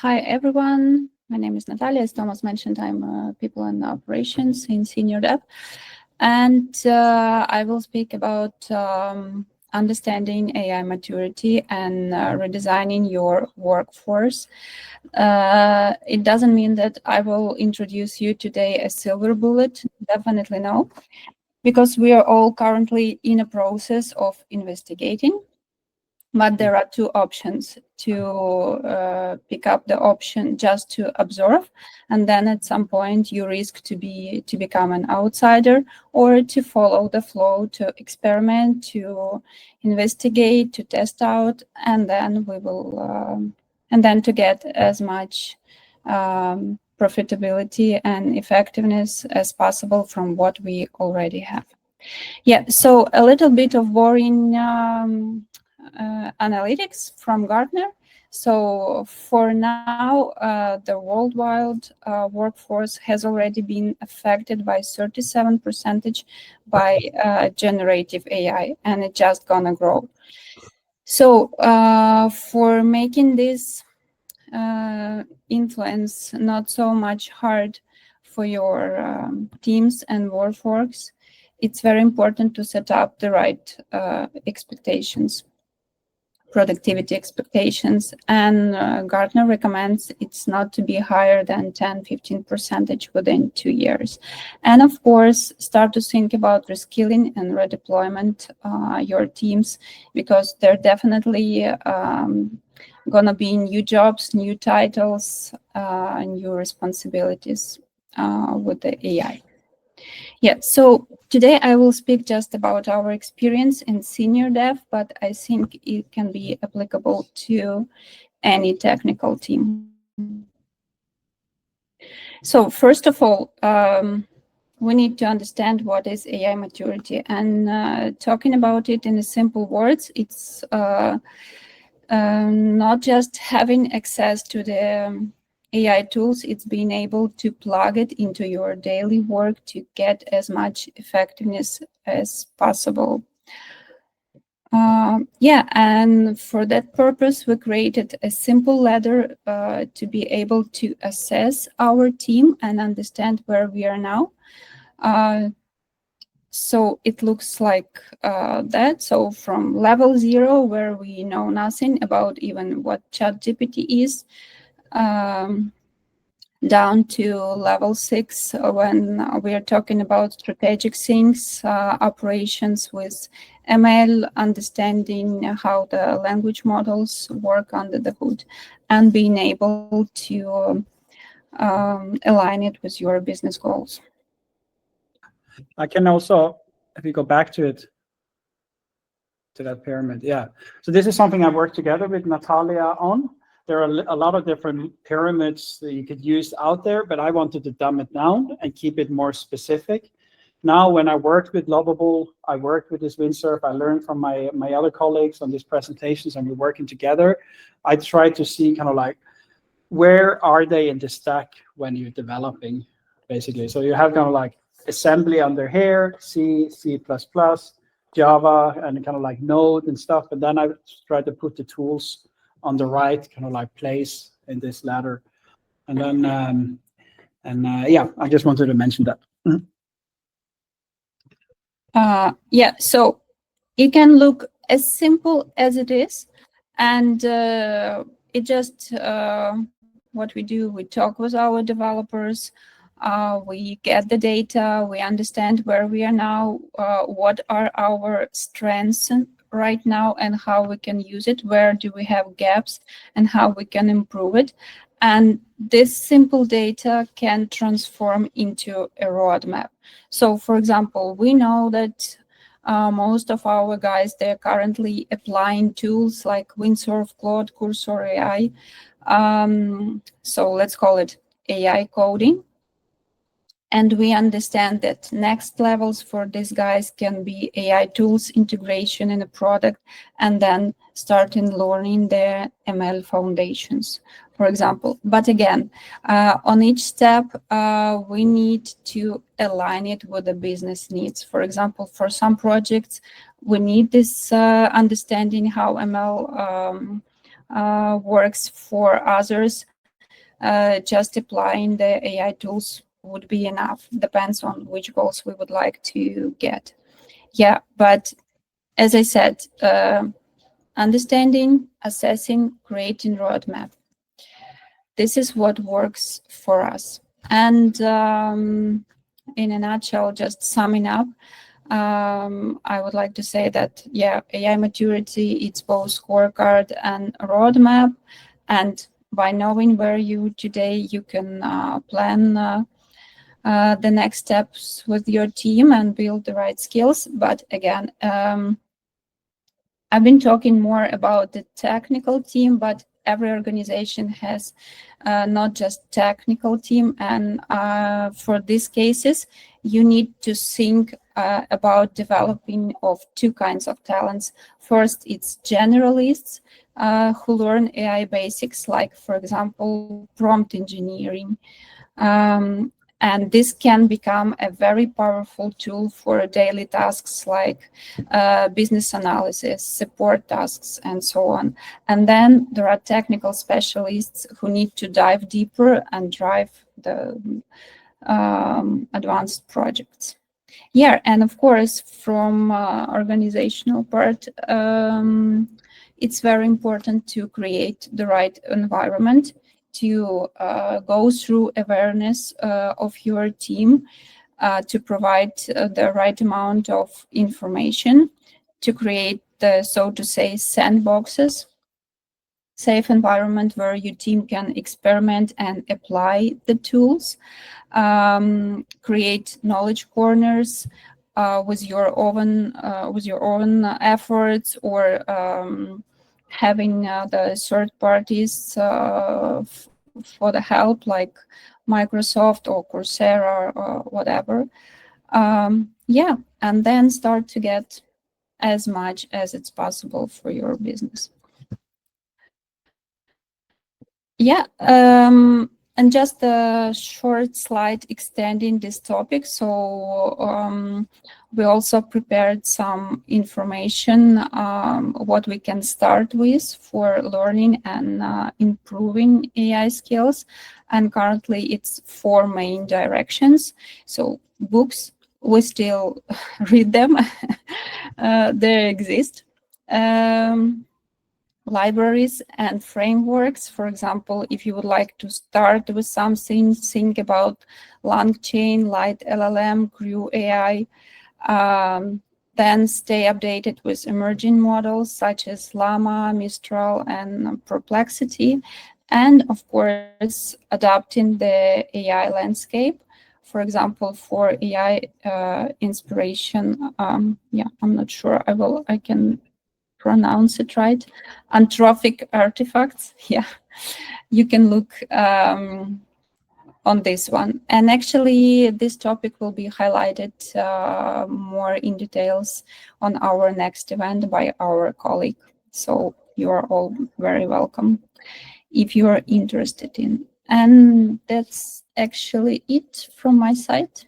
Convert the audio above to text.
Hi, everyone. My name is Natalia. As Thomas mentioned, I'm People and Operations in Senior Dev. And I will speak about understanding AI maturity and redesigning your workforce. It doesn't mean that I will introduce you today a silver bullet. Definitely no, because we are all currently in a process of investigating. But there are two options: to pick up the option just to observe, and then at some point you risk to become an outsider, or to follow the flow, to experiment, to investigate, to test out, and then to get as much profitability and effectiveness as possible from what we already have. Yeah, so a little bit of boring analytics from Gartner. So for now, the worldwide workforce has already been affected by 37% by generative AI, and it's just gonna grow. So for making this influence not so much hard for your teams and workforce, it's very important to set up the right expectations, productivity expectations, and Gartner recommends it's not to be higher than 10-15% within 2 years. And of course, start to think about reskilling and redeployment your teams, because they're definitely gonna be new jobs, new titles, new responsibilities with the AI. Yeah, so today I will speak just about our experience in senior dev, but I think it can be applicable to any technical team. So first of all, we need to understand what is AI maturity, and talking about it in simple words, it's not just having access to the AI tools, it's being able to plug it into your daily work to get as much effectiveness as possible. Yeah, and for that purpose, we created a simple ladder to be able to assess our team and understand where we are now. So it looks like that. So from level 0, where we know nothing about even what ChatGPT is, down to level 6, when we are talking about strategic things, operations with ML, understanding how the language models work under the hood, and being able to align it with your business goals. I can also, if we go back to it, to that pyramid, yeah. So this is something I worked together with Natalia on. There are a lot of different pyramids that you could use out there, but I wanted to dumb it down and keep it more specific. Now, when I worked with Lovable, I worked with this windsurf, I learned from my other colleagues on these presentations, and we're working together. I try to see kind of like, where are they in the stack when you're developing, basically. So you have kind of like assembly under here, C, C++, Java, and kind of like Node and stuff. And then I try to put the tools on the right kind of like place in this ladder. And then, yeah, I just wanted to mention that. Yeah, so it can look as simple as it is. And it just, what we do, we talk with our developers, we get the data, we understand where we are now, what are our strengths right now and how we can use it, where do we have gaps and how we can improve it. And this simple data can transform into a roadmap. So for example, we know that most of our guys, they're currently applying tools like Windsurf, Claude, Cursor AI. So let's call it AI coding. And we understand that next levels for these guys can be AI tools integration in a product, and then starting learning their ML foundations, for example. But again, on each step, we need to align it with the business needs. For example, for some projects, we need this understanding how ML works. For others, just applying the AI tools would be enough. Depends on which goals we would like to get. Yeah, but as I said, understanding, assessing, creating roadmap. This is what works for us. And in a nutshell, just summing up, I would like to say that, yeah, AI maturity, it's both scorecard and roadmap. And by knowing where you today, you can plan the next steps with your team and build the right skills. But again, I've been talking more about the technical team, but every organization has not just technical team. And for these cases, you need to think about developing of two kinds of talents. First, it's generalists who learn AI basics, like, for example, prompt engineering. And this can become a very powerful tool for daily tasks like business analysis, support tasks, and so on. And then there are technical specialists who need to dive deeper and drive the advanced projects. Yeah, and of course, from organizational part, it's very important to create the right environment, to go through awareness of your team, to provide the right amount of information, to create the, so to say, sandboxes, safe environment where your team can experiment and apply the tools, create knowledge corners with your own efforts, or having the third parties for the help, like Microsoft or Coursera or whatever. Yeah, and then start to get as much as it's possible for your business. Yeah, and just a short slide extending this topic. So we also prepared some information what we can start with for learning and improving AI skills. And currently it's 4 main directions. So books, we still read them. They exist. Libraries and frameworks. For example, if you would like to start with something, think about LangChain, Light LLM, Crew AI. Then stay updated with emerging models such as Llama, Mistral, and Perplexity. And of course, adapting the AI landscape. For example, for AI inspiration, yeah, I'm not sure I can pronounce it right. Anthropic artifacts, yeah, you can look on this one. And actually, this topic will be highlighted more in details on our next event by our colleague. So you are all very welcome if you are interested in. And that's actually it from my side.